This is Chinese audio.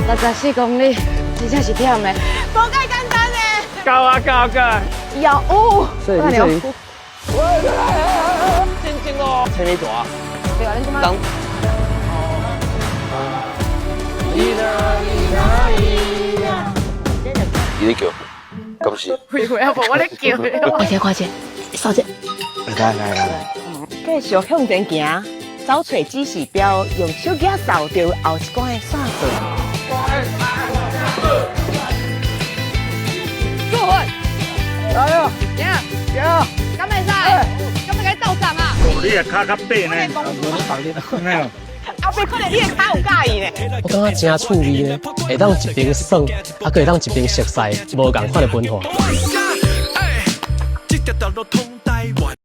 64公里，真正是忝的。无介简单的。高啊高高！要这里这里。静静哦，车没大。对啊，你怎么？当。伊咧叫，敢是？回啊，无我咧叫。快些，小姐。来。继续向前行，找找指示标，用手机扫到后一关的线索。坐稳。来哟！行，敢袂使？敢要该斗上啊？你的脚较短呢？没有。后壁可能你的脚有介意呢。我感觉真趣味呢，会当一边耍，还可以当一边熟悉无共款的文化。